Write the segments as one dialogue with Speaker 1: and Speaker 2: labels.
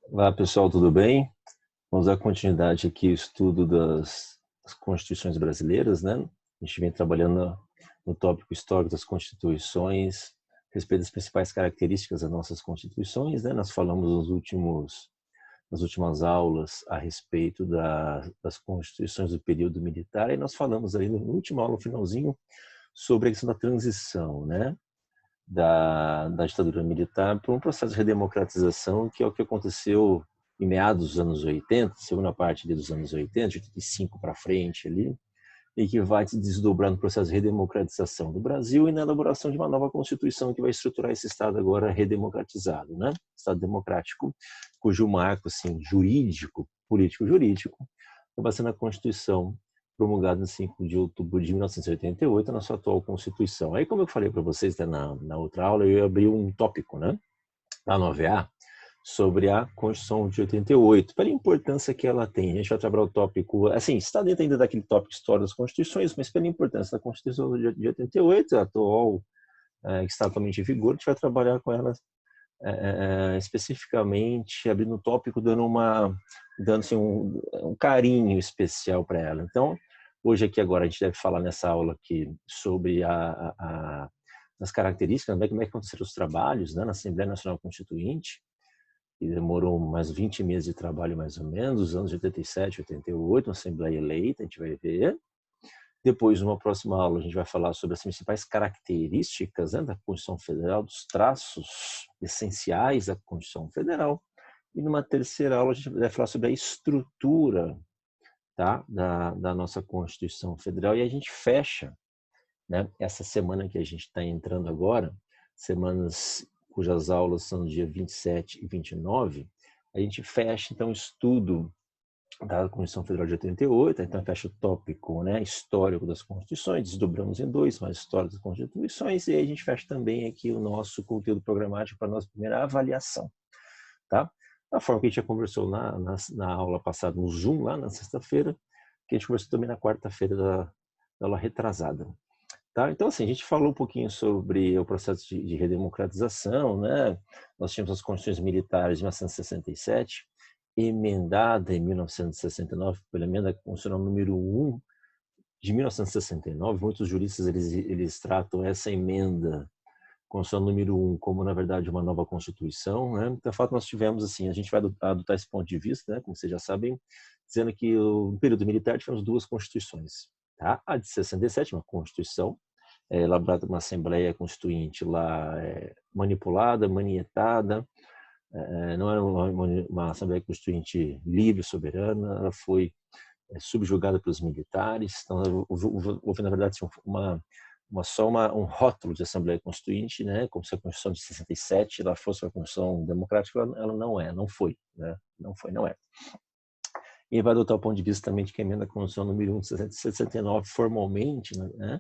Speaker 1: Olá pessoal, tudo bem? Vamos dar continuidade aqui ao estudo das constituições brasileiras, né? A gente vem trabalhando no tópico histórico das constituições, a respeito das principais características das nossas constituições, né? Nós falamos nas últimas aulas a respeito das constituições do período militar e nós falamos aí no último aula, no finalzinho, sobre a questão da transição, né? Da ditadura militar para um processo de redemocratização, que é o que aconteceu em meados dos anos 80, segunda parte dos anos 80, de 85 para frente ali, e que vai se desdobrar no processo de redemocratização do Brasil e na elaboração de uma nova Constituição que vai estruturar esse Estado agora redemocratizado, né? Estado democrático, cujo marco assim, jurídico, político-jurídico, vai ser a Constituição promulgada em 5 de outubro de 1988, na sua atual Constituição. Aí, como eu falei para vocês na outra aula, eu abri um tópico, né, lá no OVA, sobre a Constituição de 88, pela importância que ela tem. A gente vai trabalhar o tópico, assim, está dentro ainda daquele tópico história das constituições, mas pela importância da Constituição de 88, a atual, que está atualmente em vigor, a gente vai trabalhar com ela especificamente, abrindo o tópico, dando assim, um carinho especial para ela. Então, hoje aqui agora a gente deve falar nessa aula aqui sobre as características, né, como é que aconteceram os trabalhos, né, na Assembleia Nacional Constituinte, que demorou mais 20 meses de trabalho mais ou menos, os anos de 87, 88, uma Assembleia eleita, a gente vai ver. Depois, numa próxima aula, a gente vai falar sobre as principais características, né, da Constituição Federal, dos traços essenciais da Constituição Federal. E numa terceira aula, a gente vai falar sobre a estrutura, tá, da nossa Constituição Federal. E a gente fecha, né, essa semana que a gente está entrando agora, semanas cujas aulas são no dia 27 e 29, a gente fecha, então, o estudo da Constituição Federal de 88, então fecha o tópico, né, histórico das constituições, desdobramos em dois, mais história das constituições, e aí a gente fecha também aqui o nosso conteúdo programático para a nossa primeira avaliação, tá? Da forma que a gente já conversou na aula passada, no Zoom, lá na sexta-feira, que a gente conversou também na quarta-feira da aula retrasada. Tá? Então, assim, a gente falou um pouquinho sobre o processo de redemocratização, né? Nós tínhamos as constituições militares de 1967, emendada em 1969 pela emenda constitucional número 1 de 1969. Muitos juristas eles tratam essa emenda constitucional número 1 como, na verdade, uma nova Constituição, né? Então, de fato, nós tivemos, assim, a gente vai adotar esse ponto de vista, né? Como vocês já sabem, dizendo que no período militar tivemos duas Constituições, tá? A de 67, uma Constituição, elaborada por uma Assembleia Constituinte lá, manipulada, manietada, não era uma Assembleia Constituinte livre, soberana, ela foi subjugada pelos militares, então houve na verdade assim, um rótulo de Assembleia Constituinte, né, como se a Constituição de 67 ela fosse uma Constituição democrática, ela não foi, né, não é. E vai adotar o ponto de vista também de que a emenda à Constituição número 1 de 69 formalmente, né,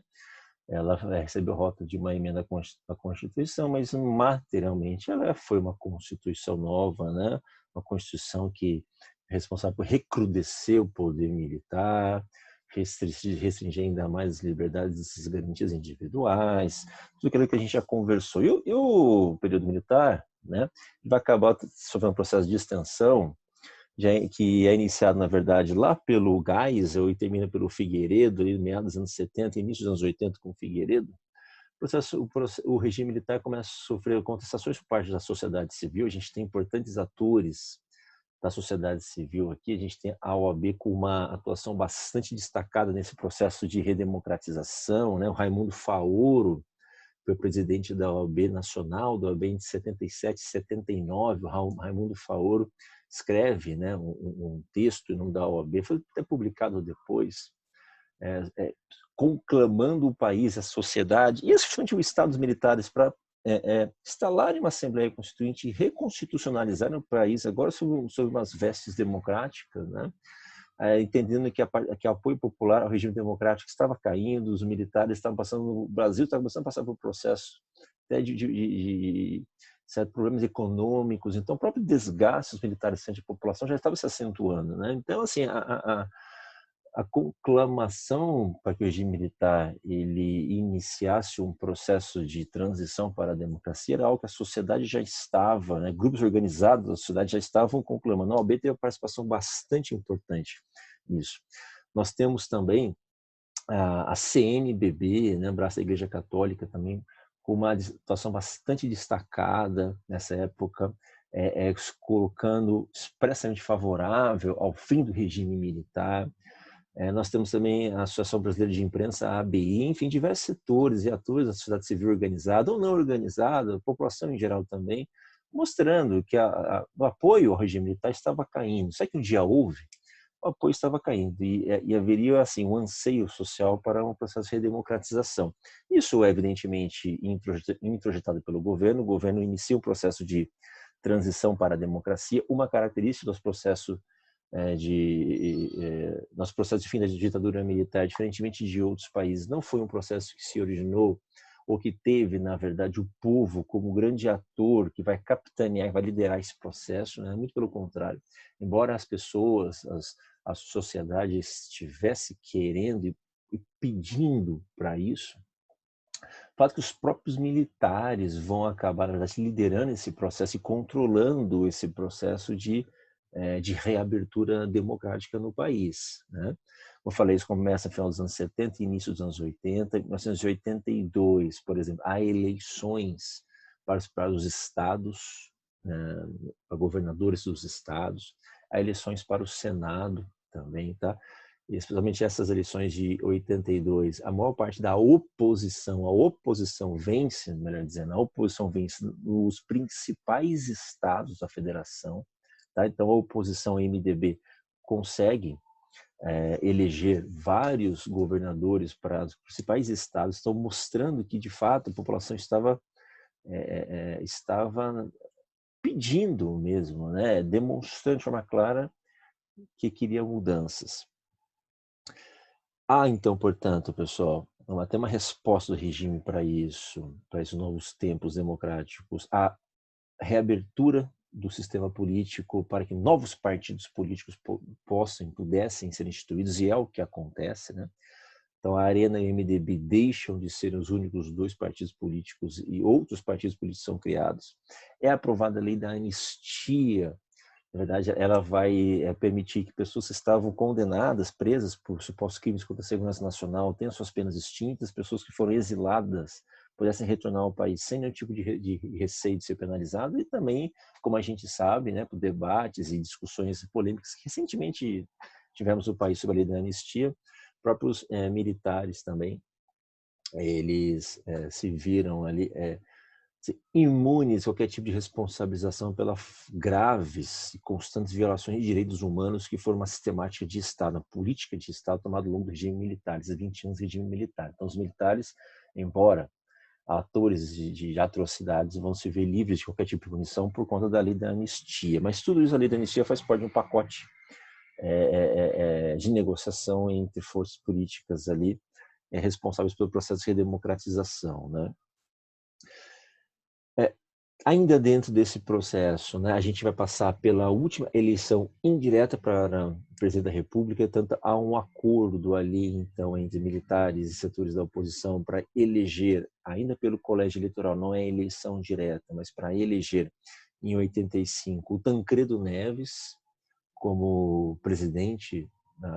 Speaker 1: ela recebeu o rótulo de uma emenda à Constituição, mas materialmente ela foi uma Constituição nova, né? Uma Constituição que é responsável por recrudescer o poder militar, restringir ainda mais as liberdades e as garantias individuais, tudo aquilo que a gente já conversou. E o período militar, né, vai acabar sofrendo um processo de extensão que é iniciado, na verdade, lá pelo Geisel e termina pelo Figueiredo, ali, meados dos anos 70, início dos anos 80, com o Figueiredo. O regime militar começa a sofrer contestações por parte da sociedade civil. A gente tem importantes atores da sociedade civil aqui. A gente tem a OAB com uma atuação bastante destacada nesse processo de redemocratização, né? O Raimundo Faoro foi presidente da OAB Nacional, da OAB em 77 e 79. O Raimundo Faoro escreve, né, um texto em nome da OAB, foi até publicado depois, conclamando o país, a sociedade e especialmente os estados militares para instalarem uma Assembleia Constituinte e reconstitucionalizarem o país, agora sob umas vestes democráticas, né? Entendendo que o apoio popular ao regime democrático estava caindo, os militares estavam passando, o Brasil estava começando a passar por um processo até de certos problemas econômicos, então o próprio desgaste dos militares frente à população já estava se acentuando, né? Então, assim, a conclamação para que o regime militar ele iniciasse um processo de transição para a democracia era algo que a sociedade já estava, né, grupos organizados da sociedade já estavam conclamando. A OAB teve uma participação bastante importante nisso. Nós temos também a CNBB, né, braço da Igreja Católica também, com uma situação bastante destacada nessa época, colocando expressamente favorável ao fim do regime militar. Nós temos também a Associação Brasileira de Imprensa, a ABI, enfim, diversos setores e atores da sociedade civil organizada ou não organizada, a população em geral também, mostrando que o apoio ao regime militar estava caindo. Só que um dia houve, o apoio estava caindo e haveria assim um anseio social para um processo de redemocratização. Isso é evidentemente introjetado pelo governo. O governo inicia um processo de transição para a democracia. Uma característica dos processos nosso processo de fim da ditadura militar, diferentemente de outros países, não foi um processo que se originou ou que teve, na verdade, o povo como grande ator que vai capitanear, vai liderar esse processo, né? Muito pelo contrário. Embora as pessoas, a sociedade estivesse querendo e pedindo para isso, o fato que os próprios militares vão acabar, na verdade, liderando esse processo e controlando esse processo de reabertura democrática no país, né? Como eu falei, isso começa no final dos anos 70 e início dos anos 80. Em 1982, por exemplo, há eleições para os estados, né, para governadores dos estados, há eleições para o Senado também, tá? E especialmente essas eleições de 82, a maior parte da oposição, a oposição vence, melhor dizendo, a oposição vence nos principais estados da federação, tá? Então a oposição MDB consegue eleger vários governadores para os principais estados, estão mostrando que de fato a população estava pedindo mesmo, né, demonstrando de forma clara que queria mudanças. Há, então, portanto, pessoal, até uma resposta do regime para isso, para esses novos tempos democráticos, a reabertura do sistema político para que novos partidos políticos pudessem ser instituídos, e é o que acontece, né? Então, a Arena e o MDB deixam de ser os únicos dois partidos políticos e outros partidos políticos são criados. É aprovada a lei da anistia. Na verdade, ela vai permitir que pessoas que estavam condenadas, presas por supostos crimes contra a segurança nacional, tenham suas penas extintas, pessoas que foram exiladas pudessem retornar ao país sem nenhum tipo de receio de ser penalizado, e também, como a gente sabe, né, por debates e discussões polêmicas que recentemente tivemos no país sobre a lei da anistia, próprios militares também, eles se viram ali imunes a qualquer tipo de responsabilização pelas graves e constantes violações de direitos humanos que foram uma sistemática de Estado, uma política de Estado tomada ao longo do regime militar, esses 20 anos de regime militar. Então, os militares, embora atores de atrocidades, vão se ver livres de qualquer tipo de punição por conta da lei da anistia. Mas tudo isso, a lei da anistia, faz parte de um pacote de negociação entre forças políticas ali responsáveis pelo processo de redemocratização, né? Ainda dentro desse processo, né, a gente vai passar pela última eleição indireta para o presidente da República, tanto há um acordo ali, então, entre militares e setores da oposição para eleger, ainda pelo colégio eleitoral, não é eleição direta, mas para eleger em 85 o Tancredo Neves como presidente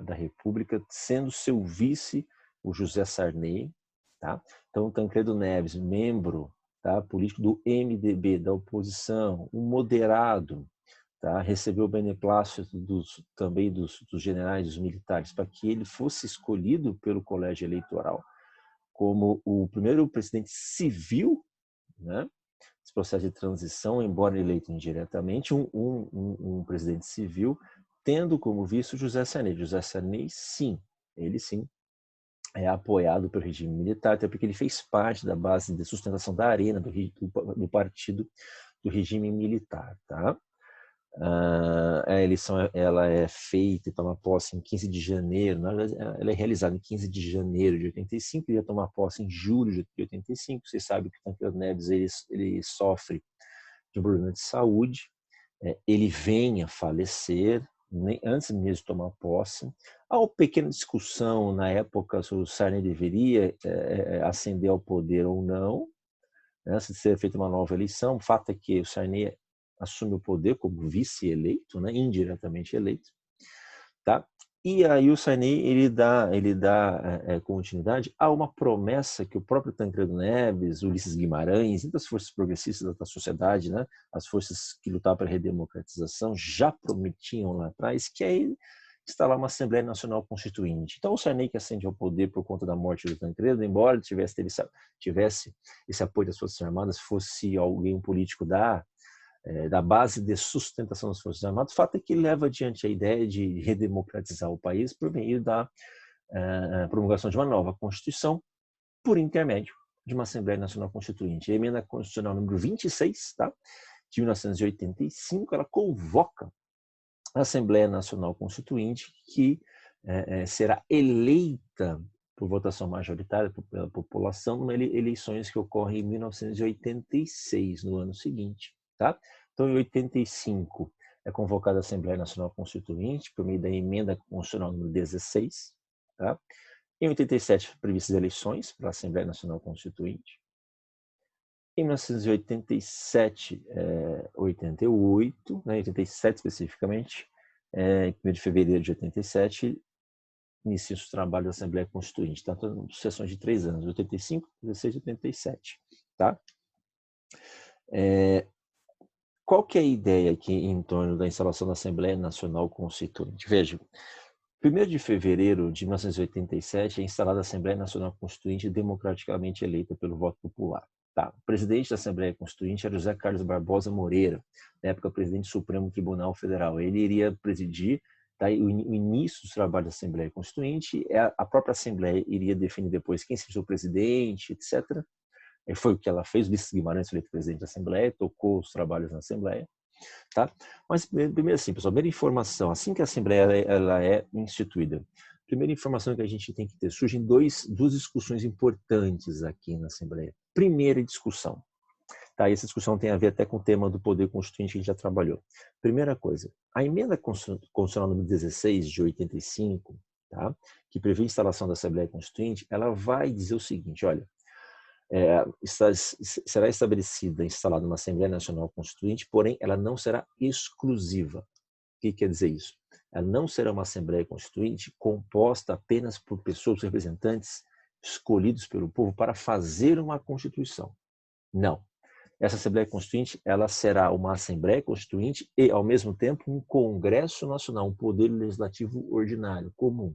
Speaker 1: da República, sendo seu vice o José Sarney, tá? Então, o Tancredo Neves, membro, tá, político do MDB, da oposição, um moderado, tá, recebeu o beneplácito também dos generais, dos militares, para que ele fosse escolhido pelo colégio eleitoral como o primeiro presidente civil, né, esse processo de transição, embora eleito indiretamente, um presidente civil, tendo como vice o José Sarney. José Sarney, sim, ele sim, é apoiado pelo regime militar, até porque ele fez parte da base de sustentação da Arena, do partido do regime militar. Tá? A eleição ela é feita e toma posse em 15 de janeiro, na verdade, ela é realizada em 15 de janeiro de 85, ele ia tomar posse em julho de 85. Vocês sabem que o Tancredo Neves ele sofre de um problema de saúde, ele vem a falecer nem antes mesmo de tomar posse. Há uma pequena discussão na época sobre o Sarney deveria ascender ao poder ou não, né, se ser feita uma nova eleição. O fato é que o Sarney assume o poder como vice-eleito, né, indiretamente eleito, tá? E aí o Sarney ele dá continuidade a uma promessa que o próprio Tancredo Neves, Ulisses Guimarães e das forças progressistas da sociedade, né, as forças que lutavam pela redemocratização, já prometiam lá atrás, que é instalar uma Assembleia Nacional Constituinte. Então o Sarney, que ascende ao poder por conta da morte do Tancredo, embora ele tivesse esse apoio das Forças Armadas, fosse alguém, um político da base de sustentação das Forças Armadas, o fato é que ele leva adiante a ideia de redemocratizar o país por meio da promulgação de uma nova Constituição por intermédio de uma Assembleia Nacional Constituinte. A emenda constitucional número 26, tá, de 1985, ela convoca a Assembleia Nacional Constituinte, que será eleita por votação majoritária pela população, numa eleições que ocorrem em 1986, no ano seguinte. Tá? Então, em 85, é convocada a Assembleia Nacional Constituinte por meio da emenda constitucional número 16. Tá? Em 87, previstas eleições para a Assembleia Nacional Constituinte. Em 1987, 88, né, 87 especificamente, 1º de fevereiro de 87, inicia o trabalho da Assembleia Constituinte, tá? Então, sessões de 3 anos, 85, 16 e 87. Tá? Qual que é a ideia aqui em torno da instalação da Assembleia Nacional Constituinte? Veja, 1º de fevereiro de 1987 é instalada a Assembleia Nacional Constituinte democraticamente eleita pelo voto popular. Tá. O presidente da Assembleia Constituinte era José Carlos Barbosa Moreira, na época presidente do Supremo Tribunal Federal. Ele iria presidir, tá, o início dos trabalhos da Assembleia Constituinte. A própria Assembleia iria definir depois quem seria o presidente, etc. Foi o que ela fez. Ulisses Guimarães foi eleito presidente da Assembleia, tocou os trabalhos na Assembleia. Tá? Mas primeiro assim, pessoal, primeira informação, assim que a Assembleia ela é instituída, primeira informação que a gente tem que ter, surgem duas discussões importantes aqui na Assembleia. Primeira discussão, tá? Essa discussão tem a ver até com o tema do poder constituinte que a gente já trabalhou. Primeira coisa, a emenda constitucional número 16 de 85, tá? Que prevê a instalação da Assembleia Constituinte, ela vai dizer o seguinte, olha, será estabelecida, instalada uma Assembleia Nacional Constituinte, porém ela não será exclusiva. O que quer dizer isso? Ela não será uma Assembleia Constituinte composta apenas por pessoas, representantes escolhidos pelo povo para fazer uma Constituição. Não. Essa Assembleia Constituinte ela será uma Assembleia Constituinte e, ao mesmo tempo, um Congresso Nacional, um poder legislativo ordinário, comum.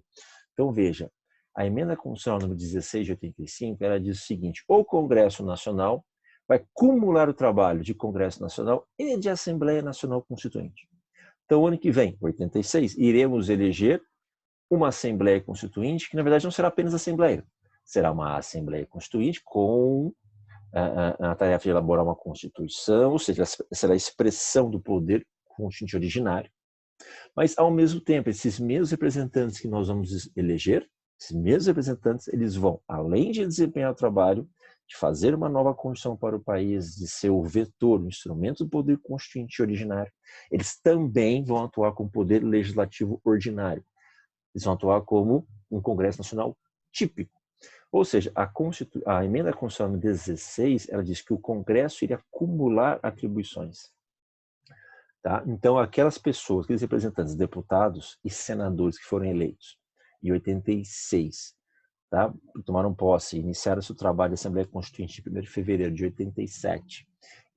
Speaker 1: Então, veja, a emenda constitucional número 16 de 85, ela diz o seguinte: o Congresso Nacional vai cumular o trabalho de Congresso Nacional e de Assembleia Nacional Constituinte. Então, ano que vem, 86, iremos eleger uma Assembleia Constituinte, que na verdade não será apenas Assembleia, será uma Assembleia Constituinte com a tarefa de elaborar uma Constituição, ou seja, será a expressão do poder constituinte originário. Mas, ao mesmo tempo, esses mesmos representantes que nós vamos eleger, esses mesmos representantes, eles vão, além de desempenhar o trabalho, de fazer uma nova Constituição para o país, de ser o vetor, o instrumento do poder constituinte originário, eles também vão atuar como poder legislativo ordinário. Eles vão atuar como um Congresso Nacional típico. Ou seja, a emenda constitucional 16, ela diz que o Congresso iria acumular atribuições. Tá? Então, aquelas pessoas, aqueles representantes, deputados e senadores que foram eleitos em 86, tá? Tomaram posse, iniciaram seu trabalho da Assembleia Constituinte em 1º de fevereiro de 87,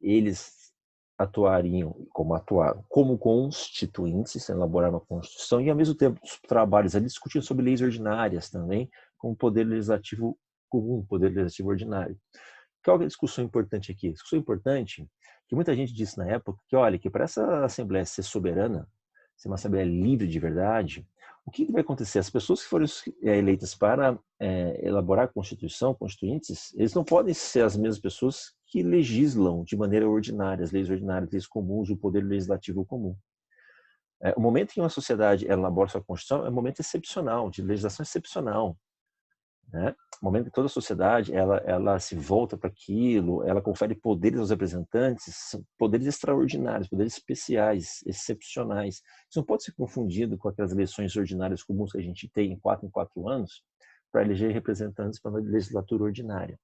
Speaker 1: eles atuariam como constituintes, elaborar uma Constituição, e ao mesmo tempo os trabalhos ali discutiam sobre leis ordinárias também, com poder legislativo comum, poder legislativo ordinário. Qual é a discussão importante aqui? A discussão importante que muita gente disse na época que, olha, que para essa Assembleia ser soberana, ser uma Assembleia livre de verdade, o que vai acontecer? As pessoas que foram eleitas para elaborar a Constituição, constituintes, eles não podem ser as mesmas pessoas que legislam de maneira ordinária, as leis ordinárias, leis comuns, o poder legislativo comum. O momento em que uma sociedade elabora sua Constituição é um momento excepcional, de legislação excepcional. né? No momento que toda a sociedade ela se volta para aquilo, ela confere poderes aos representantes, poderes extraordinários, poderes especiais, excepcionais. Isso não pode ser confundido com aquelas eleições ordinárias comuns que a gente tem em 4 anos para eleger representantes para a legislatura ordinária.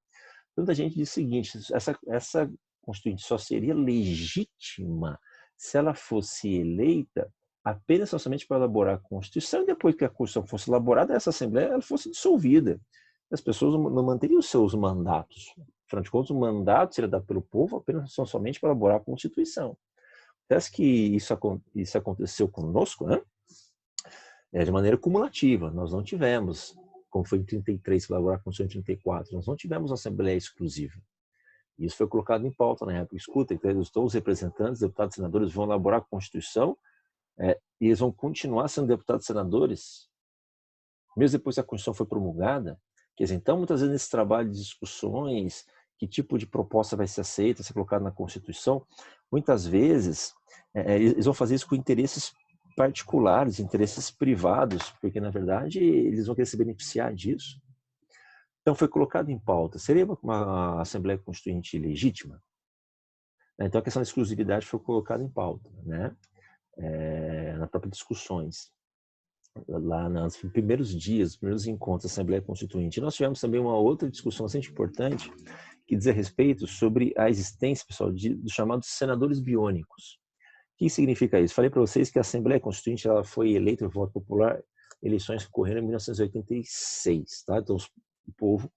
Speaker 1: Muita gente diz o seguinte: essa Constituinte só seria legítima se ela fosse eleita apenas somente para elaborar a Constituição, e depois que a Constituição fosse elaborada, essa Assembleia ela fosse dissolvida. As pessoas não manteriam os seus mandatos. Afinal de contas, o mandato seria dado pelo povo apenas somente para elaborar a Constituição. Parece que isso aconteceu conosco, né? De maneira cumulativa. Nós não tivemos, como foi em 33, para elaborar a Constituição em 34, nós não tivemos Assembleia exclusiva. Isso foi colocado em pauta na época. Escuta, então, os representantes, deputados e senadores vão elaborar a Constituição e eles vão continuar sendo deputados e senadores, mesmo depois que a Constituição foi promulgada. Quer dizer, então, muitas vezes, nesse trabalho de discussões, que tipo de proposta vai ser aceita, ser colocada na Constituição, muitas vezes, eles vão fazer isso com interesses particulares, interesses privados, porque, na verdade, eles vão querer se beneficiar disso. Então, foi colocado em pauta. Seria uma Assembleia Constituinte legítima? Então, a questão da exclusividade foi colocada em pauta, né? Nas próprias discussões. Lá nos primeiros dias, primeiros encontros da Assembleia Constituinte. Nós tivemos também uma outra discussão bastante importante que diz a respeito sobre a existência, pessoal, dos chamados senadores biônicos. O que significa isso? Falei para vocês que a Assembleia Constituinte ela foi eleita por voto popular, eleições que ocorreram em 1986. Tá? Então, o povo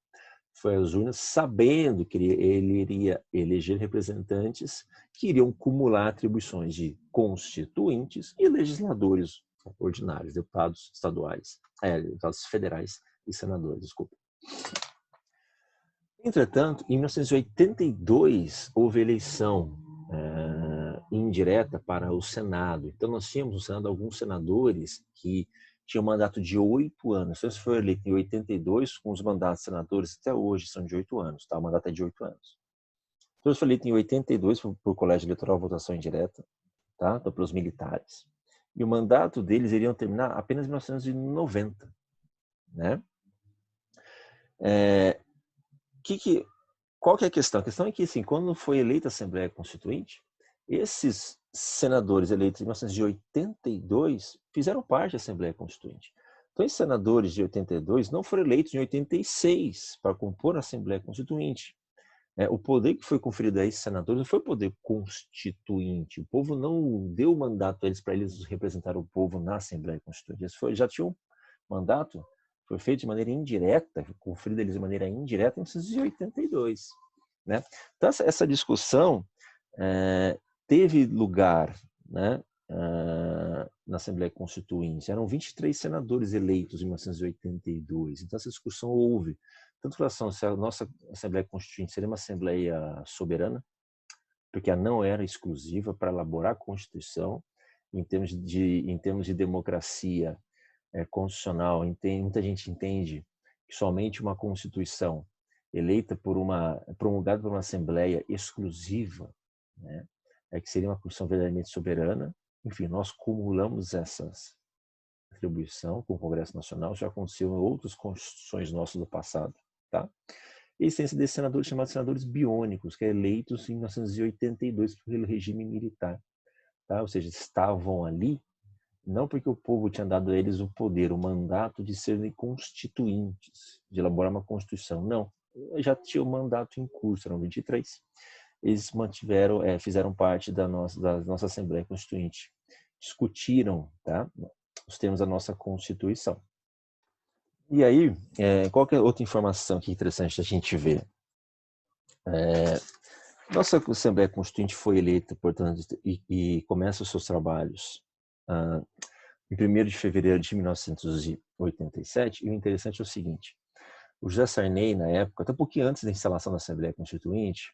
Speaker 1: foi às urnas sabendo que ele iria eleger representantes que iriam cumular atribuições de constituintes e legisladores ordinários, deputados estaduais, deputados federais e senadores, desculpa. Entretanto, em 1982 houve eleição indireta para o Senado. Então nós tínhamos no Senado alguns senadores que tinham um mandato de 8 anos. Então, se foi eleito em 82, com os mandatos de senadores até hoje são de 8 anos, tá? O mandato é de 8 anos. Então, se foi eleito em 82 por colégio eleitoral, votação indireta, tá? Então, pelos militares. E o mandato deles iriam terminar apenas em 1990, né? Qual que é a questão? A questão é que, assim, quando foi eleita a Assembleia Constituinte, esses senadores eleitos em 1982 fizeram parte da Assembleia Constituinte. Então, esses senadores de 82 não foram eleitos em 86 para compor a Assembleia Constituinte. O poder que foi conferido a esses senadores não foi o poder constituinte. O povo não deu mandato a eles para eles representar o povo na Assembleia Constituinte. Eles já tinham um mandato, foi feito de maneira indireta, conferido a eles de maneira indireta em 1982. Né? Então, essa discussão teve lugar, né, na Assembleia Constituinte. Eram 23 senadores eleitos em 1982. Então, essa discussão houve, tanto em relação se a nossa Assembleia Constituinte seria uma Assembleia soberana, porque ela não era exclusiva para elaborar a Constituição, em termos de democracia constitucional. Muita gente entende que somente uma Constituição eleita promulgada por uma Assembleia exclusiva, né, que seria uma Constituição verdadeiramente soberana. Enfim, nós cumulamos essas atribuição com o Congresso Nacional, já aconteceu em outras constituições nossas do passado, tá? E a existência desses senadores chamados senadores biônicos, que é eleitos em 1982 pelo regime militar, tá? Ou seja, estavam ali não porque o povo tinha dado a eles o poder, o mandato de serem constituintes, de elaborar uma constituição, não. Já tinha o mandato em curso, eram 23. Eles fizeram parte da nossa Assembleia Constituinte. Discutiram, tá, os termos da nossa Constituição. E aí, qual que é outra informação que é interessante a gente ver? Nossa Assembleia Constituinte foi eleita, portanto, e começa os seus trabalhos em 1º de fevereiro de 1987, e o interessante é o seguinte: o José Sarney, na época, até um pouquinho antes da instalação da Assembleia Constituinte,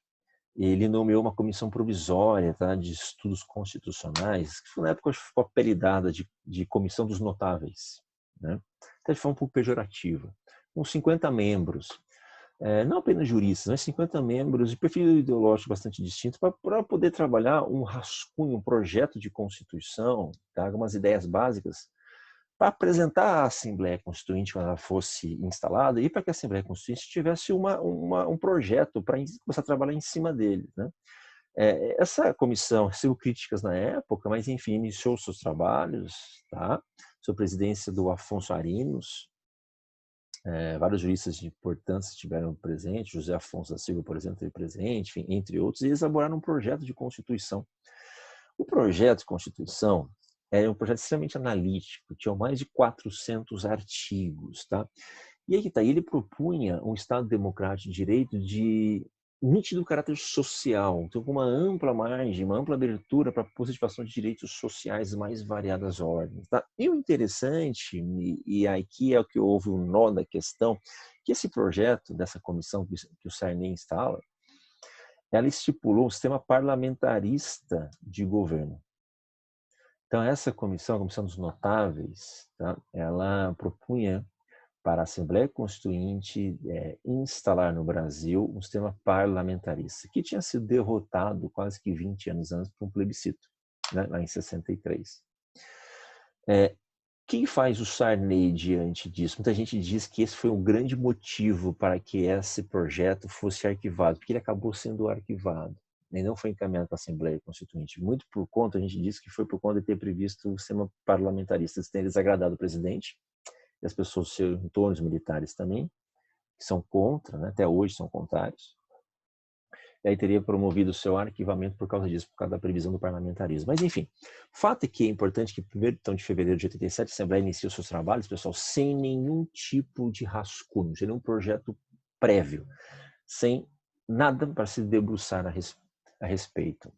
Speaker 1: ele nomeou uma comissão provisória, tá, de estudos constitucionais, que foi, na época, ficou apelidada de Comissão dos Notáveis, né? Até de forma um pouco pejorativa, com 50 membros, não apenas juristas, mas 50 membros de perfil ideológico bastante distinto, para poder trabalhar um rascunho, um projeto de Constituição, tá, algumas ideias básicas para apresentar a Assembleia Constituinte quando ela fosse instalada e para que a Assembleia Constituinte tivesse um projeto para começar a trabalhar em cima dele, né? Essa comissão recebeu críticas na época, mas enfim, iniciou seus trabalhos, tá? Sob presidência do Afonso Arinos, vários juristas de importância estiveram presentes, José Afonso da Silva, por exemplo, esteve presente, enfim, entre outros, e eles elaboraram um projeto de Constituição. O projeto de Constituição é um projeto extremamente analítico, tinha mais de 400 artigos, tá? E aí que tá, ele propunha um Estado democrático de direito de nítido caráter social, então com uma ampla margem, uma ampla abertura para a positivação de direitos sociais mais variadas ordens. Tá? E o interessante, e aqui é o que houve um nó da questão, que esse projeto dessa comissão que o Sarney instala, ela estipulou um sistema parlamentarista de governo. Então essa comissão, a Comissão dos Notáveis, tá? Ela propunha para a Assembleia Constituinte instalar no Brasil um sistema parlamentarista, que tinha sido derrotado quase que 20 anos antes por um plebiscito, né, lá em 63. Quem faz o Sarney diante disso? Muita gente diz que esse foi um grande motivo para que esse projeto fosse arquivado, porque ele acabou sendo arquivado, e não foi encaminhado para a Assembleia Constituinte. Muito por conta, a gente diz que foi por conta de ter previsto o sistema parlamentarista, de ter desagradado o presidente, e as pessoas do seu entorno, os militares também, que são contra, né? Até hoje são contrários. E aí teria promovido o seu arquivamento por causa disso, por causa da previsão do parlamentarismo. Mas, enfim, o fato é que é importante que, 1º de fevereiro de 87, a Assembleia inicia os seus trabalhos, pessoal, sem nenhum tipo de rascunho, sem nenhum projeto prévio, sem nada para se debruçar a respeito.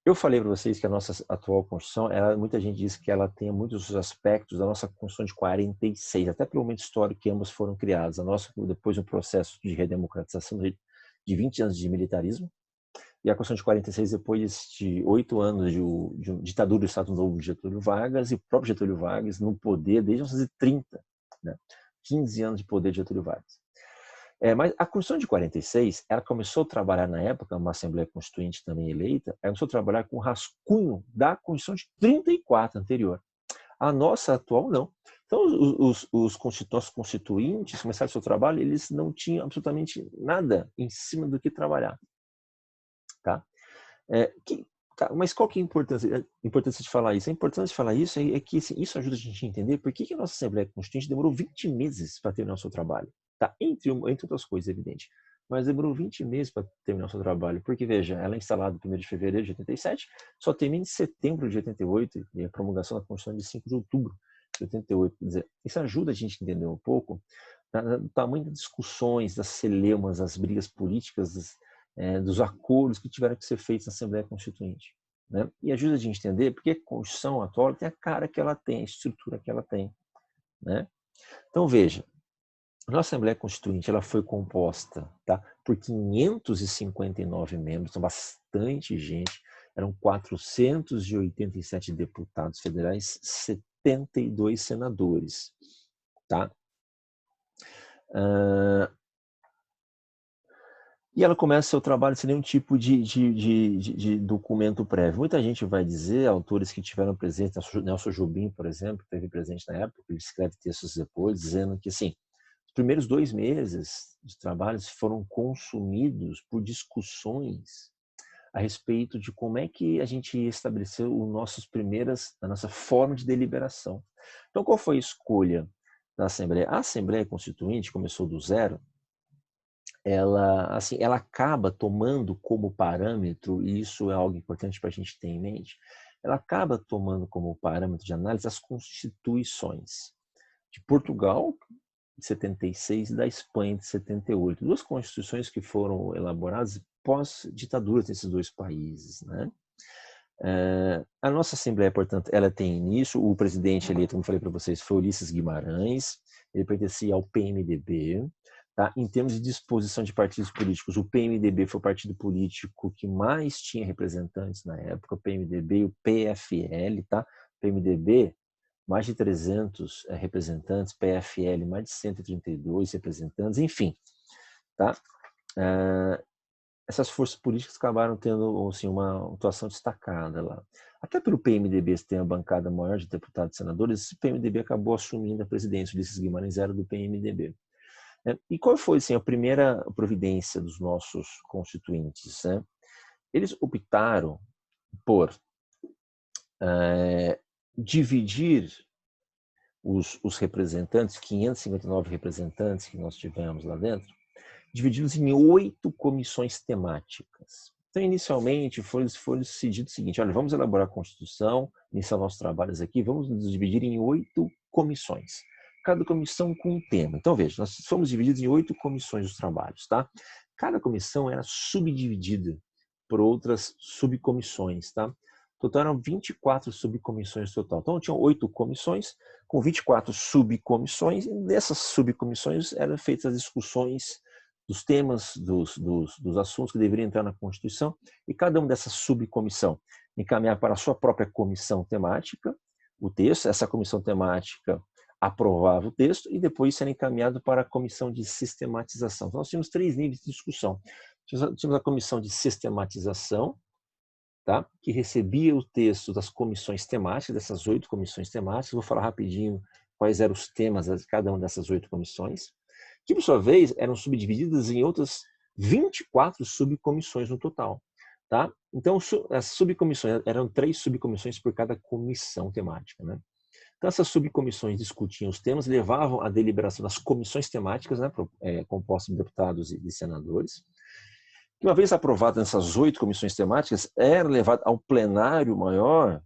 Speaker 1: Eu falei para vocês que a nossa atual Constituição, muita gente diz que ela tem muitos dos aspectos da nossa Constituição de 46, até pelo momento histórico que ambas foram criadas. A nossa, depois do processo de redemocratização de 20 anos de militarismo, e a Constituição de 46 depois de 8 anos de ditadura do Estado Novo de Getúlio Vargas, e o próprio Getúlio Vargas no poder desde 1930, né? 15 anos de poder de Getúlio Vargas. Mas a Constituição de 46, ela começou a trabalhar na época, uma Assembleia Constituinte também eleita, ela começou a trabalhar com o rascunho da Constituição de 34 anterior. A nossa atual, não. Então, os constituintes começaram o seu trabalho, eles não tinham absolutamente nada em cima do que trabalhar. Tá? Mas qual que é a importância de falar isso? A importância de falar isso é que assim, isso ajuda a gente a entender por que a nossa Assembleia Constituinte demorou 20 meses para terminar o seu trabalho. Tá? Entre outras coisas, evidente. Mas demorou 20 meses para terminar o seu trabalho. Porque, veja, ela é instalada no 1º de fevereiro de 87, só termina em setembro de 88, e a promulgação da Constituição é de 5 de outubro de 88. Quer dizer, isso ajuda a gente a entender um pouco o tamanho das discussões, das celeumas, das brigas políticas, dos acordos que tiveram que ser feitos na Assembleia Constituinte. Né? E ajuda a gente a entender porque a Constituição atual tem a cara que ela tem, a estrutura que ela tem. Né? Então, veja, a nossa Assembleia Constituinte ela foi composta, tá, por 559 membros, então bastante gente, eram 487 deputados federais, 72 senadores. Tá? E ela começa seu trabalho sem nenhum tipo de documento prévio. Muita gente vai dizer, autores que tiveram presente, Nelson Jobim, por exemplo, que esteve presente na época, ele escreve textos depois, dizendo que, assim, os primeiros 2 meses de trabalho foram consumidos por discussões a respeito de como é que a gente estabeleceu a nossa forma de deliberação. Então, qual foi a escolha da Assembleia? A Assembleia Constituinte começou do zero. Ela acaba tomando como parâmetro, e isso é algo importante para a gente ter em mente, ela acaba tomando como parâmetro de análise as constituições de Portugal, de 76, e da Espanha, de 78. 2 constituições que foram elaboradas pós-ditaduras desses 2 países. Né? A nossa Assembleia, portanto, ela tem início, o presidente eleito, como falei para vocês, foi Ulisses Guimarães, ele pertencia ao PMDB. Tá? Em termos de disposição de partidos políticos, o PMDB foi o partido político que mais tinha representantes na época, o PMDB e o PFL. Tá? PMDB, mais de 300 representantes, PFL, mais de 132 representantes, enfim. Tá? Essas forças políticas acabaram tendo assim, uma atuação destacada lá. Até pelo PMDB ter uma bancada maior de deputados e senadores, esse PMDB acabou assumindo a presidência. Ulisses Guimarães era do PMDB. E qual foi assim, a primeira providência dos nossos constituintes? Né? Eles optaram por dividir os representantes, 559 representantes que nós tivemos lá dentro, divididos em 8 comissões temáticas. Então, inicialmente, foi decidido o seguinte: olha, vamos elaborar a Constituição, iniciar nossos trabalhos aqui, vamos nos dividir em 8 comissões. Cada comissão com um tema. Então, veja, nós fomos divididos em 8 comissões dos trabalhos, tá? Cada comissão era subdividida por outras subcomissões, tá? Total eram 24 subcomissões total. Então, tinham 8 comissões, com 24 subcomissões, e dessas subcomissões eram feitas as discussões dos temas, dos assuntos que deveriam entrar na Constituição, e cada uma dessas subcomissão encaminhar para a sua própria comissão temática o texto. Essa comissão temática aprovava o texto e depois era encaminhado para a comissão de sistematização. Então, nós tínhamos 3 níveis de discussão. Tínhamos a comissão de sistematização, tá? Que recebia o texto das comissões temáticas, dessas 8 comissões temáticas. Vou falar rapidinho quais eram os temas de cada uma dessas 8 comissões, que, por sua vez, eram subdivididas em outras 24 subcomissões no total. Tá? Então, as subcomissões, eram 3 subcomissões por cada comissão temática. Né? Então, essas subcomissões discutiam os temas, levavam à deliberação das comissões temáticas, né, compostas de deputados e senadores. E uma vez aprovada nessas 8 comissões temáticas, era levado ao plenário maior,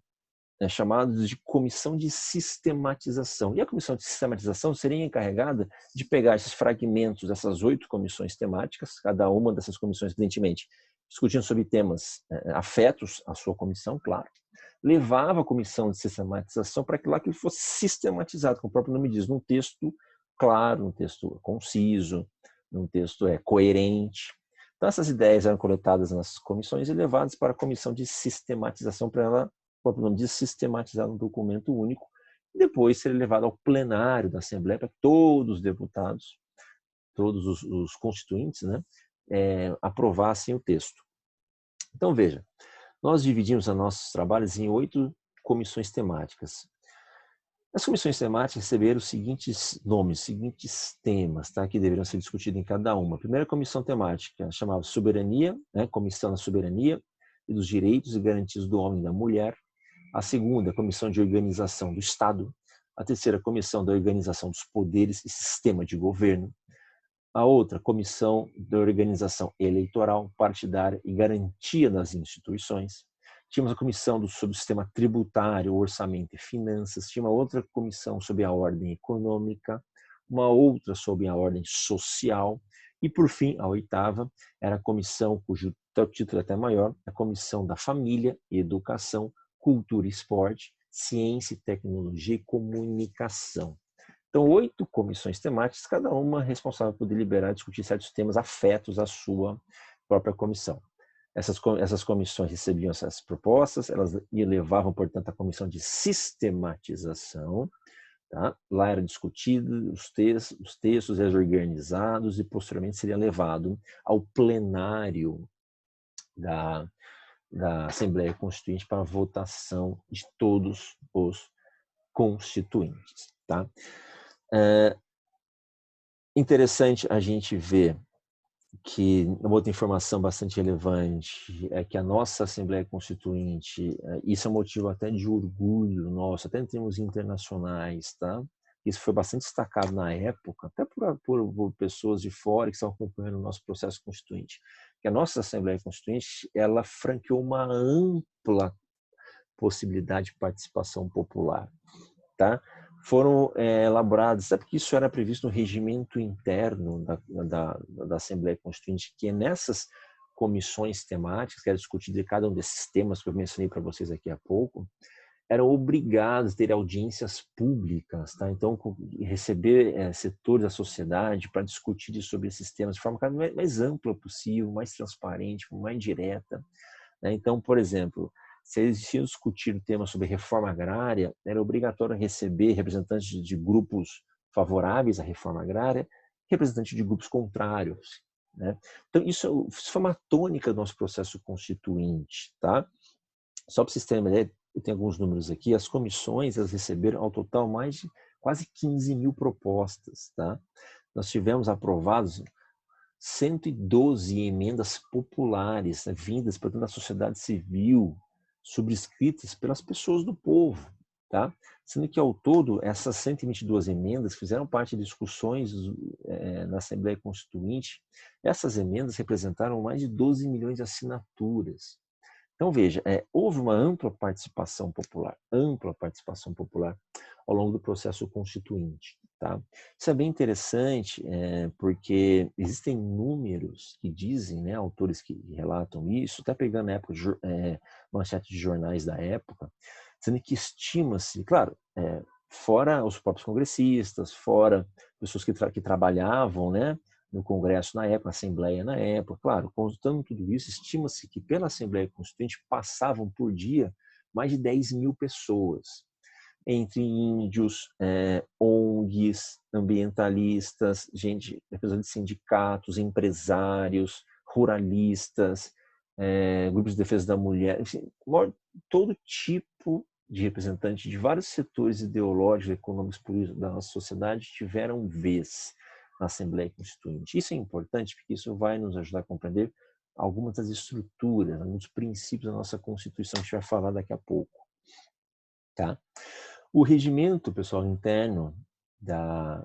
Speaker 1: chamado de comissão de sistematização. E a comissão de sistematização seria encarregada de pegar esses fragmentos dessas 8 comissões temáticas, cada uma dessas comissões, evidentemente, discutindo sobre temas afetos à sua comissão, claro, levava a comissão de sistematização para que lá que ele fosse sistematizado, como o próprio nome diz, num texto claro, num texto conciso, num texto coerente. Então, essas ideias eram coletadas nas comissões e levadas para a comissão de sistematização para ela, o próprio nome diz, sistematizar um documento único, e depois ser levado ao plenário da Assembleia para que todos os deputados, todos os constituintes, né, aprovassem o texto. Então, veja, nós dividimos os nossos trabalhos em 8 comissões temáticas. As comissões temáticas receberam os seguintes nomes, os seguintes temas, tá, que deveriam ser discutidos em cada uma. A primeira comissão temática chamava Soberania, né, Comissão da Soberania e dos Direitos e Garantias do Homem e da Mulher. A segunda, Comissão de Organização do Estado. A terceira, Comissão da Organização dos Poderes e Sistema de Governo. A outra, Comissão da Organização Eleitoral, Partidária e Garantia das Instituições. Tínhamos a comissão sobre o sistema tributário, orçamento e finanças. Tinha uma outra comissão sobre a ordem econômica, uma outra sobre a ordem social. E, por fim, a oitava era a comissão, cujo título é até maior, a Comissão da Família, Educação, Cultura e Esporte, Ciência, Tecnologia e Comunicação. Então, 8 comissões temáticas, cada uma responsável por deliberar e discutir certos temas afetos à sua própria comissão. Essas comissões recebiam essas propostas, elas levavam, portanto, à comissão de sistematização. Tá? Lá era discutido os textos eram organizados e, posteriormente, seria levado ao plenário da Assembleia Constituinte para a votação de todos os constituintes. Tá? Interessante a gente ver que uma outra informação bastante relevante é que a nossa Assembleia Constituinte, isso é um motivo até de orgulho nosso, até em termos internacionais, tá? Isso foi bastante destacado na época, até por pessoas de fora que estão acompanhando o nosso processo constituinte, que a nossa Assembleia Constituinte, ela franqueou uma ampla possibilidade de participação popular, tá? Foram elaborados, sabe que isso era previsto no regimento interno da Assembleia Constituinte, que é nessas comissões temáticas, que era discutido cada um desses temas que eu mencionei para vocês aqui há pouco, eram obrigados a ter audiências públicas, tá? Então, receber setores da sociedade para discutir sobre esses temas de forma cada vez mais ampla possível, mais transparente, mais direta, né? Então, por exemplo, se eles iam discutir o tema sobre reforma agrária, era obrigatório receber representantes de grupos favoráveis à reforma agrária, representantes de grupos contrários, né? Então, isso foi uma tônica do nosso processo constituinte, tá? Só para vocês terem uma ideia, eu tenho alguns números aqui, as comissões elas receberam ao total mais de quase 15 mil propostas. Tá? Nós tivemos aprovados 112 emendas populares, né, vindas, portanto, da sociedade civil, subscritas pelas pessoas do povo. Tá? Sendo que, ao todo, essas 122 emendas fizeram parte de discussões na Assembleia Constituinte. Essas emendas representaram mais de 12 milhões de assinaturas. Então, veja, houve uma ampla participação popular ao longo do processo constituinte. Tá? Isso é bem interessante, porque existem números que dizem, né, autores que relatam isso, até pegando na época, manchetes de jornais da época, sendo que estima-se, claro, fora os próprios congressistas, fora pessoas que trabalhavam, né, no Congresso na época, na Assembleia na época, claro, consultando tudo isso, estima-se que pela Assembleia Constituinte passavam por dia mais de 10 mil pessoas, entre índios, ONGs, ambientalistas, gente, representantes de sindicatos, empresários, ruralistas, grupos de defesa da mulher, enfim, todo tipo de representantes de vários setores ideológicos, econômicos, políticos da nossa sociedade tiveram vez na Assembleia Constituinte. Isso é importante porque isso vai nos ajudar a compreender algumas das estruturas, alguns princípios da nossa Constituição que a gente vai falar daqui a pouco. Tá? O regimento, pessoal, interno da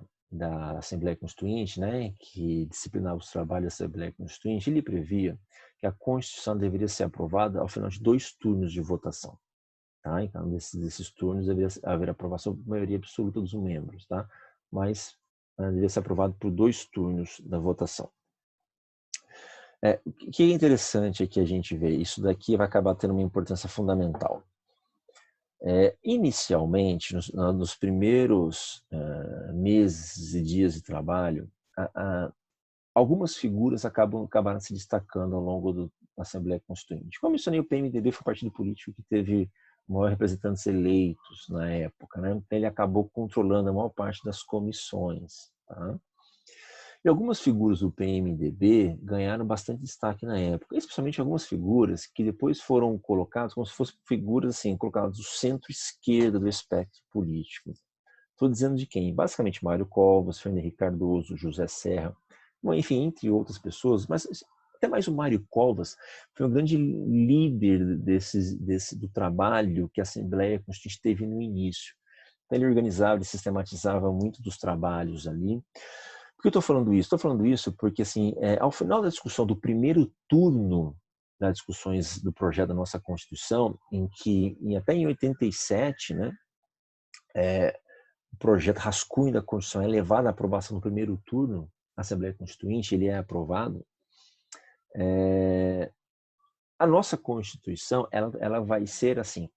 Speaker 1: Assembleia Constituinte, né, que disciplinava os trabalhos da Assembleia Constituinte, ele previa que a Constituição deveria ser aprovada ao final de 2 turnos de votação. Tá? Então, desses turnos deveria haver aprovação por maioria absoluta dos membros, tá? Mas deveria ser aprovado por 2 turnos da votação. O que é interessante aqui a gente ver, isso daqui vai acabar tendo uma importância fundamental. Inicialmente, nos primeiros meses e dias de trabalho, algumas figuras acabaram se destacando ao longo da Assembleia Constituinte. Como eu mencionei, o PMDB foi o partido político que teve maior representantes eleitos na época, né? Então, ele acabou controlando a maior parte das comissões. Tá? E algumas figuras do PMDB ganharam bastante destaque na época, especialmente algumas figuras que depois foram colocadas como se fossem figuras assim, colocadas do centro-esquerda do espectro político. Estou dizendo de quem? Basicamente Mário Covas, Fernando Henrique Cardoso, José Serra, enfim, entre outras pessoas, mas até mais o Mário Covas foi um grande líder do trabalho que a Assembleia Constituinte teve no início. Então, ele organizava, ele sistematizava muito dos trabalhos ali. Por que eu estou falando isso? Estou falando isso porque, assim, ao final da discussão do primeiro turno das discussões do projeto da nossa Constituição, até em 87, né, o projeto rascunho da Constituição é levado à aprovação no primeiro turno na Assembleia Constituinte, ele é aprovado. A nossa Constituição ela vai ser assim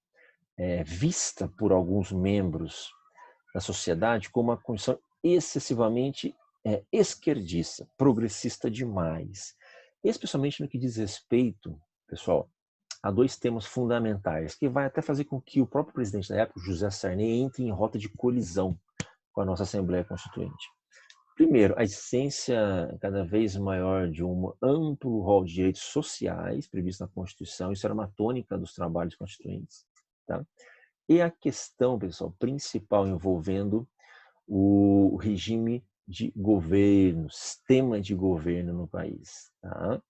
Speaker 1: vista por alguns membros da sociedade como uma Constituição excessivamente esquerdista, progressista demais, especialmente no que diz respeito, pessoal, a 2 temas fundamentais, que vai até fazer com que o próprio presidente da época, José Sarney, entre em rota de colisão com a nossa Assembleia Constituinte. Primeiro, a existência cada vez maior de um amplo rol de direitos sociais previsto na Constituição, isso era uma tônica dos trabalhos constituintes. Tá? E a questão, pessoal, principal envolvendo o regime de governo, sistema de governo no país. Tá?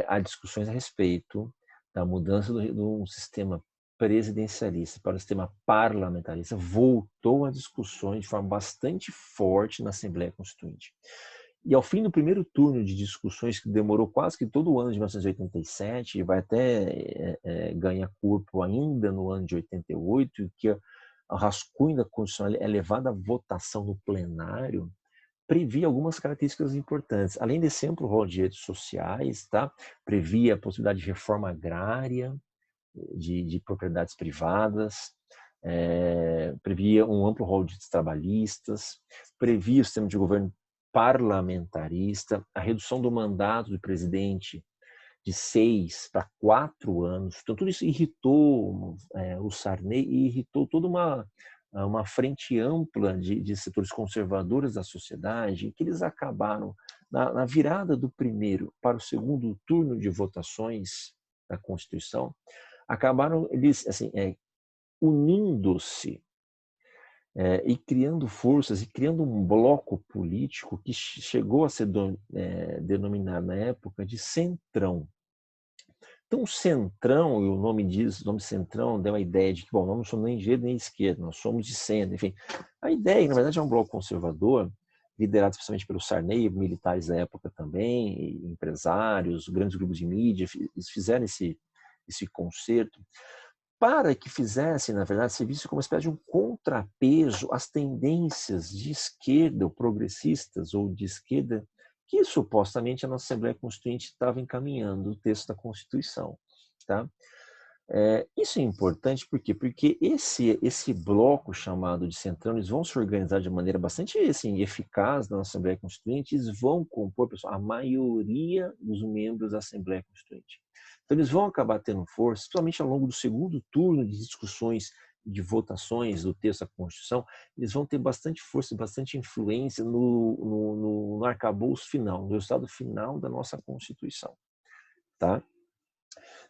Speaker 1: Há discussões a respeito da mudança do sistema presidencialista para o sistema parlamentarista, voltou a discussões de forma bastante forte na Assembleia Constituinte. E ao fim do primeiro turno de discussões, que demorou quase que todo o ano de 1987, e vai até ganhar corpo ainda no ano de 88, que a rascunho da Constituição é levada à votação no plenário, previa algumas características importantes. Além desse amplo rol de direitos sociais, tá? Previa a possibilidade de reforma agrária, de propriedades privadas, previa um amplo rol de trabalhistas, previa o sistema de governo parlamentarista, a redução do mandato do presidente de 6 para 4 anos. Então, tudo isso irritou o Sarney e irritou toda uma frente ampla de setores conservadores da sociedade, que eles acabaram, na virada do primeiro para o segundo turno de votações da Constituição, acabaram eles assim, unindo-se e criando forças e criando um bloco político que chegou a ser denominado na época de Centrão. Então, o Centrão, e o nome diz, o nome Centrão deu a ideia de que, bom, nós não somos nem de direita nem de esquerda, nós somos de centro, enfim. A ideia, na verdade, é um bloco conservador, liderado especialmente pelo Sarney, militares da época também, empresários, grandes grupos de mídia, eles fizeram esse concerto para que fizesse, na verdade, serviço como uma espécie de um contrapeso às tendências de esquerda, ou progressistas, ou de esquerda, que supostamente a nossa Assembleia Constituinte estava encaminhando o texto da Constituição. Tá? Isso é importante por quê? Porque esse bloco chamado de Centrão, eles vão se organizar de maneira bastante assim, eficaz na nossa Assembleia Constituinte, eles vão compor, pessoal, a maioria dos membros da Assembleia Constituinte. Então, eles vão acabar tendo força, principalmente ao longo do segundo turno de discussões, de votações do texto da Constituição, eles vão ter bastante força, bastante influência no arcabouço final, no resultado final da nossa Constituição. Tá?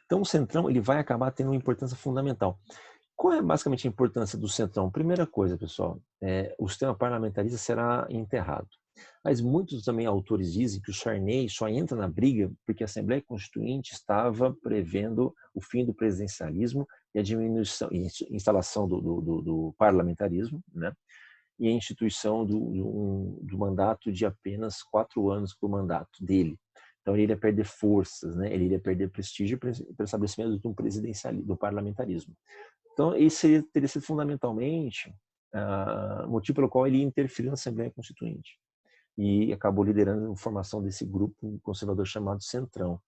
Speaker 1: Então, o Centrão ele vai acabar tendo uma importância fundamental. Qual é basicamente a importância do Centrão? Primeira coisa, pessoal, o sistema parlamentarista será enterrado. Mas muitos também autores dizem que o Sarney só entra na briga porque a Assembleia Constituinte estava prevendo o fim do presidencialismo e a diminuição e instalação do parlamentarismo, né? E a instituição do mandato de apenas 4 anos por mandato dele. Então ele iria perder forças, né? Ele iria perder prestígio para o estabelecimento do presidencialismo, do parlamentarismo. Então esse teria sido fundamentalmente o motivo pelo qual ele ia interferir na Assembleia Constituinte e acabou liderando a formação desse grupo conservador chamado Centrão.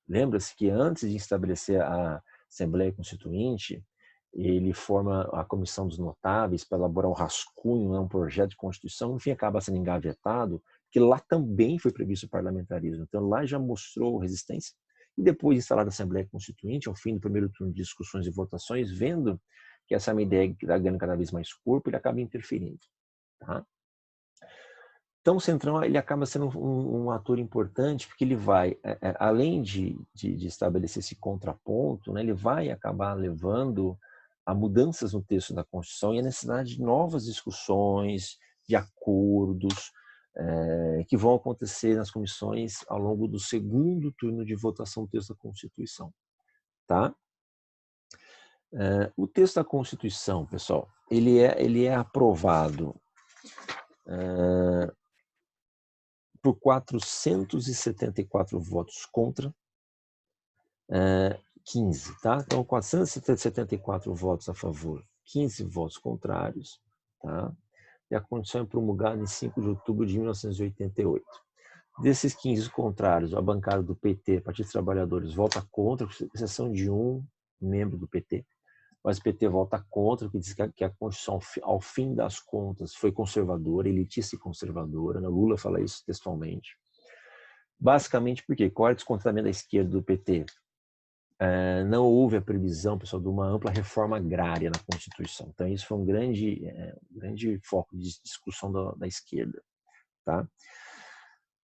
Speaker 1: Lembra-se que antes de estabelecer a Assembleia Constituinte, ele forma a Comissão dos Notáveis para elaborar um rascunho, um projeto de Constituição, enfim, acaba sendo engavetado, que lá também foi previsto o parlamentarismo. Então, lá já mostrou resistência. E depois de instalar a Assembleia Constituinte, ao fim do primeiro turno de discussões e votações, vendo que essa é uma ideia que está ganhando cada vez mais corpo, ele acaba interferindo. Tá? Então, o Centrão ele acaba sendo um ator importante, porque ele vai, além de estabelecer esse contraponto, né, ele vai acabar levando a mudanças no texto da Constituição e a necessidade de novas discussões, de acordos, que vão acontecer nas comissões ao longo do segundo turno de votação do texto da Constituição. Tá? O texto da Constituição, pessoal, ele é aprovado por 474 votos contra 15, tá? Então, 474 votos a favor, 15 votos contrários, tá? E a Constituição é promulgada em 5 de outubro de 1988. Desses 15 contrários, a bancada do PT, Partido dos Trabalhadores, vota contra, com exceção de um membro do PT, mas o PT vota contra, que diz que a Constituição, ao fim das contas, foi conservadora, elitista e conservadora. O Lula fala isso textualmente. Basicamente porque qual é o descontentamento da esquerda do PT? Não houve a previsão, pessoal, de uma ampla reforma agrária na Constituição. Então, isso foi um grande foco de discussão da esquerda. Tá?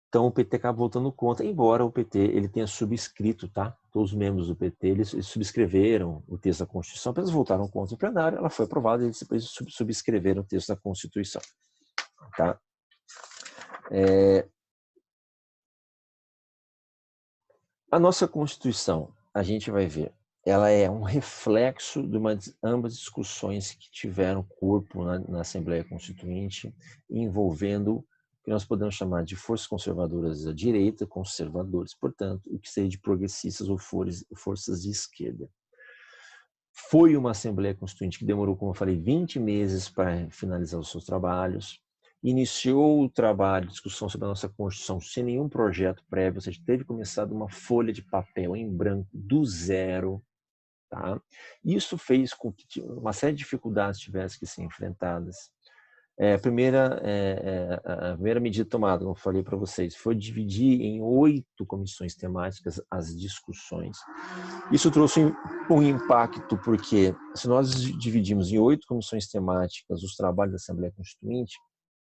Speaker 1: Então, o PT acaba votando contra, embora o PT ele tenha subscrito, tá? Todos os membros do PT eles subscreveram o texto da Constituição, apenas votaram contra o plenário, ela foi aprovada e eles depois subscreveram o texto da Constituição. Tá? A nossa Constituição, a gente vai ver, ela é um reflexo de ambas discussões que tiveram corpo na Assembleia Constituinte, envolvendo o que nós podemos chamar de forças conservadoras da direita, conservadores, portanto, o que seria de progressistas ou forças de esquerda. Foi uma Assembleia Constituinte que demorou, como eu falei, 20 meses para finalizar os seus trabalhos, iniciou o trabalho de discussão sobre a nossa Constituição sem nenhum projeto prévio, ou seja, teve começado uma folha de papel em branco do zero. Tá? Isso fez com que uma série de dificuldades tivessem que ser enfrentadas. A primeira medida tomada, como eu falei para vocês, foi dividir em 8 comissões temáticas as discussões. Isso trouxe um impacto, porque se nós dividimos em 8 comissões temáticas os trabalhos da Assembleia Constituinte,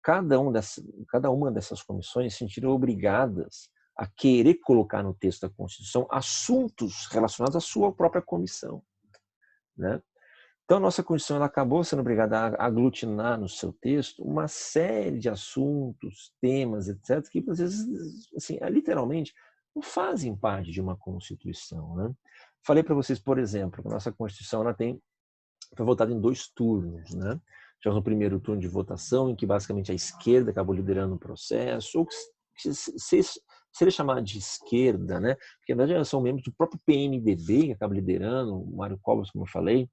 Speaker 1: cada uma dessas comissões se sentiram obrigadas a querer colocar no texto da Constituição assuntos relacionados à sua própria comissão. né? Então, a nossa Constituição ela acabou sendo obrigada a aglutinar no seu texto uma série de assuntos, temas, etc., que, às vezes, assim, literalmente, não fazem parte de uma Constituição, né? Falei para vocês, por exemplo, que a nossa Constituição ela foi votada em 2 turnos, né? Já no primeiro turno de votação, em que basicamente a esquerda acabou liderando o processo, ou que seria chamado de esquerda, né? Porque na verdade são membros do próprio PMDB que acaba liderando, o Mário Covas, como eu falei.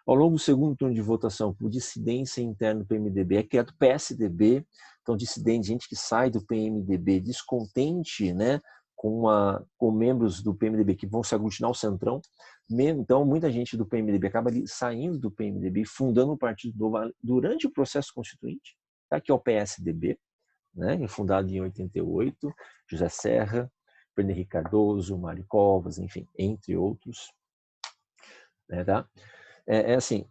Speaker 1: Ao longo do segundo turno de votação, por dissidência interna do PMDB, é criado o PSDB, então dissidente, gente que sai do PMDB descontente, né, com membros do PMDB que vão se aglutinar ao centrão. Então, muita gente do PMDB acaba saindo do PMDB, fundando um partido novo durante o processo constituinte, tá? Que é o PSDB, né, fundado em 88, José Serra, Fernando Henrique Cardoso, Mário Covas, enfim, entre outros. Né, tá? Assim,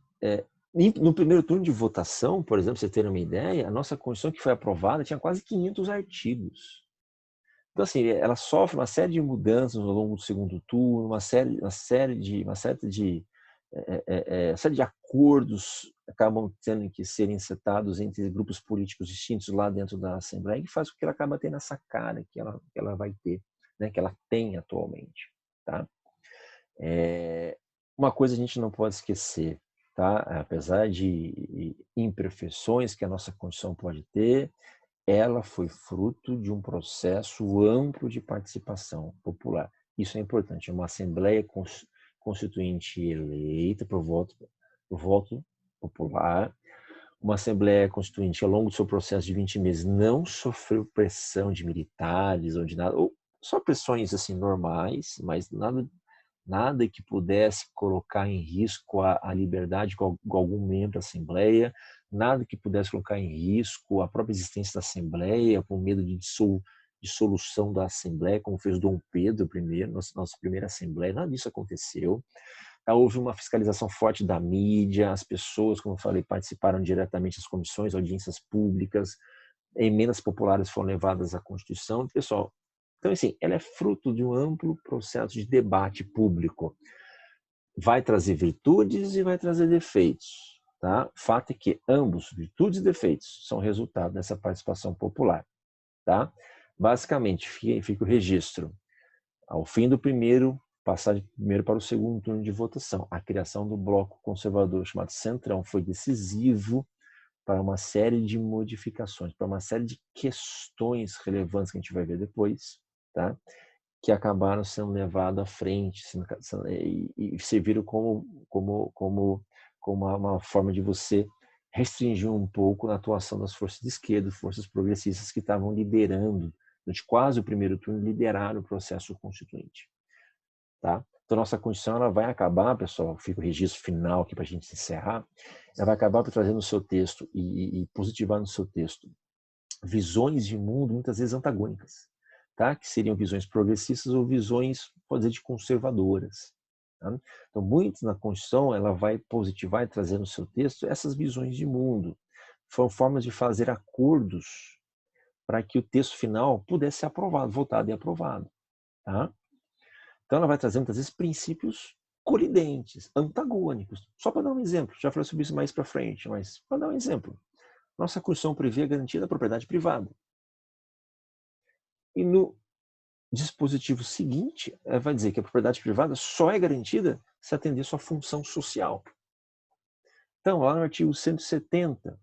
Speaker 1: no primeiro turno de votação, por exemplo, pra você ter uma ideia, a nossa Constituição que foi aprovada tinha quase 500 artigos. Então, assim, ela sofre uma série de mudanças ao longo do segundo turno, uma série de acordos acabam tendo que serem setados entre grupos políticos distintos lá dentro da Assembleia, que faz com que ela acabe tendo essa cara que ela vai ter, né, que ela tem atualmente. Tá? Uma coisa a gente não pode esquecer, tá? Apesar de imperfeições que a nossa Constituição pode ter, ela foi fruto de um processo amplo de participação popular. Isso é importante. É uma Assembleia Constituinte eleita por voto popular. Uma Assembleia Constituinte, ao longo do seu processo de 20 meses, não sofreu pressão de militares ou de nada, ou só pressões assim normais, mas nada que pudesse colocar em risco a liberdade de algum membro da Assembleia, nada que pudesse colocar em risco a própria existência da Assembleia, com medo de dissolução da Assembleia, como fez Dom Pedro I, nossa primeira Assembleia, nada disso aconteceu. Houve uma fiscalização forte da mídia, as pessoas, como eu falei, participaram diretamente das comissões, audiências públicas, emendas populares foram levadas à Constituição. Pessoal, então, assim, ela é fruto de um amplo processo de debate público. Vai trazer virtudes e vai trazer defeitos. Tá? O fato é que ambos, virtudes e defeitos, são resultado dessa participação popular. Tá? Basicamente, fica o registro. Ao fim do primeiro, passar de primeiro para o segundo turno de votação. A criação do bloco conservador chamado Centrão foi decisivo para uma série de modificações, para uma série de questões relevantes que a gente vai ver depois, tá? Que acabaram sendo levadas à frente e serviram como uma forma de você restringir um pouco a atuação das forças de esquerda, forças progressistas que estavam liderando, durante quase o primeiro turno, lideraram o processo constituinte. Tá? Então, nossa Constituição ela vai acabar, pessoal, fica o registro final aqui para a gente encerrar, ela vai acabar por trazer no seu texto e positivar no seu texto visões de mundo muitas vezes antagônicas, tá? Que seriam visões progressistas ou visões, pode dizer, de conservadoras. Tá? Então, muito na Constituição ela vai positivar e trazer no seu texto essas visões de mundo. Foram formas de fazer acordos para que o texto final pudesse ser aprovado, votado e aprovado. Tá? Então, ela vai trazer muitas vezes princípios colidentes, antagônicos. Só para dar um exemplo, já falei sobre isso mais para frente, mas para dar um exemplo. Nossa Constituição prevê a garantia da propriedade privada. E no dispositivo seguinte, vai dizer que a propriedade privada só é garantida se atender sua função social. Então, lá no artigo 170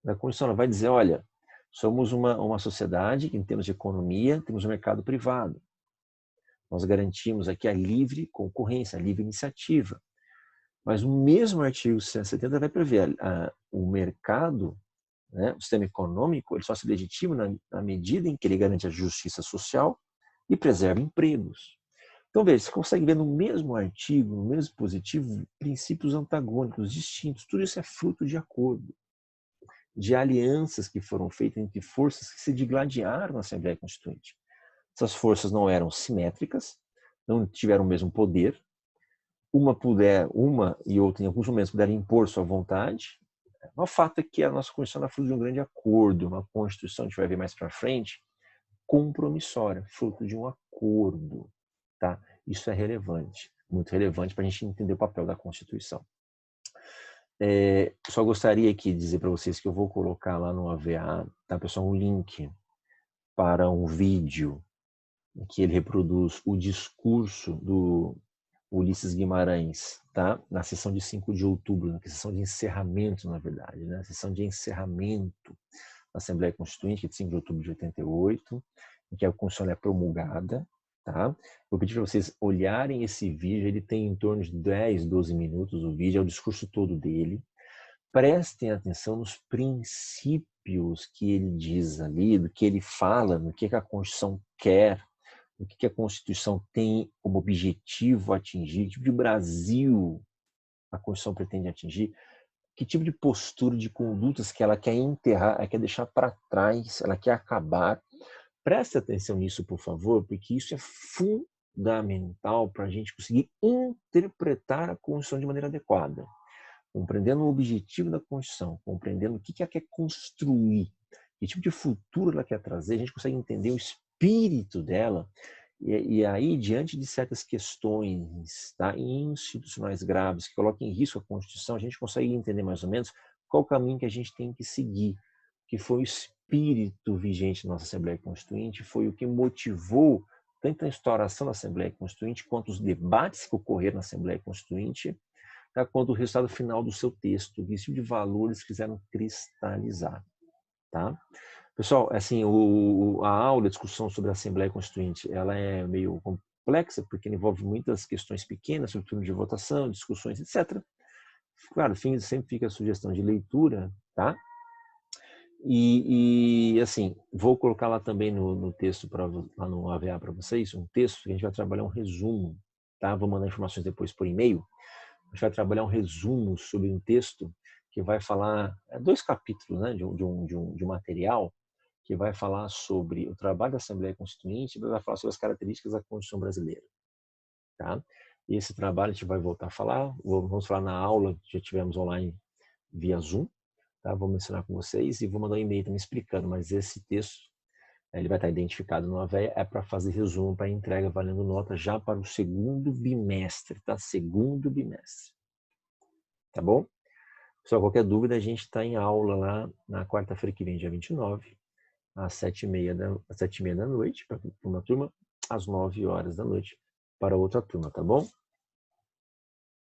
Speaker 1: da Constituição, ela vai dizer, olha, somos uma sociedade que, em termos de economia, temos um mercado privado. Nós garantimos aqui a livre concorrência, a livre iniciativa. Mas o mesmo artigo 170 vai prever o mercado, né, o sistema econômico, ele só se legitima na medida em que ele garante a justiça social e preserva empregos. Então, veja, você consegue ver no mesmo artigo, no mesmo dispositivo, princípios antagônicos, distintos. Tudo isso é fruto de acordo, de alianças que foram feitas entre forças que se digladiaram na Assembleia Constituinte. Essas forças não eram simétricas, não tiveram o mesmo poder. Uma e outra, em alguns momentos, puderam impor sua vontade. O fato é que a nossa Constituição é fruto de um grande acordo, uma Constituição, a gente vai ver mais para frente, compromissória, fruto de um acordo. Tá? Isso é relevante. muito relevante para a gente entender o papel da Constituição. Só gostaria aqui de dizer para vocês que eu vou colocar lá no AVA, tá, pessoal, um link para um vídeo em que ele reproduz o discurso do Ulisses Guimarães, tá? Na sessão de 5 de outubro, na sessão de encerramento, na verdade, né? A sessão de encerramento da Assembleia Constituinte, de 5 de outubro de 88, em que a Constituição é promulgada, tá? Vou pedir para vocês olharem esse vídeo, ele tem em torno de 10, 12 minutos o vídeo, é o discurso todo dele. Prestem atenção nos princípios que ele diz ali, do que ele fala, no que a Constituição quer, o que a Constituição tem como objetivo atingir, que tipo de Brasil a Constituição pretende atingir, que tipo de postura, de condutas que ela quer enterrar, ela quer deixar para trás, ela quer acabar. Preste atenção nisso, por favor, porque isso é fundamental para a gente conseguir interpretar a Constituição de maneira adequada. Compreendendo o objetivo da Constituição, compreendendo o que ela quer construir, que tipo de futuro ela quer trazer, a gente consegue entender o espírito dela, e aí, diante de certas questões, tá, institucionais graves que colocam em risco a Constituição, a gente consegue entender mais ou menos qual o caminho que a gente tem que seguir, que foi o espírito vigente da nossa Assembleia Constituinte, foi o que motivou tanto a instauração da Assembleia Constituinte, quanto os debates que ocorreram na Assembleia Constituinte, tá, quanto o resultado final do seu texto, que tipo de valores quiseram cristalizar. Tá? Pessoal, assim, a aula, a discussão sobre a Assembleia Constituinte, ela é meio complexa, porque envolve muitas questões pequenas, sobre turno de votação, discussões, etc. Claro, sempre fica a sugestão de leitura, tá? E assim, vou colocar lá também no texto, lá no AVA para vocês, um texto que a gente vai trabalhar um resumo, tá? Vou mandar informações depois por e-mail. A gente vai trabalhar um resumo sobre um texto que vai falar, 2 capítulos, né, de um material que vai falar sobre o trabalho da Assembleia Constituinte e vai falar sobre as características da Constituição brasileira. Tá? E esse trabalho a gente vai voltar a falar, vamos falar na aula que já tivemos online via Zoom, tá? Vou mencionar com vocês e vou mandar um e-mail também explicando, mas esse texto ele vai estar identificado no AVEA, é para fazer resumo, para entrega valendo nota já para o segundo bimestre, tá? Segundo bimestre. Tá bom? Pessoal, qualquer dúvida, a gente está em aula lá na quarta-feira que vem, dia 29, às 7h30 da noite, para uma turma, às 9 horas da noite, para outra turma, tá bom?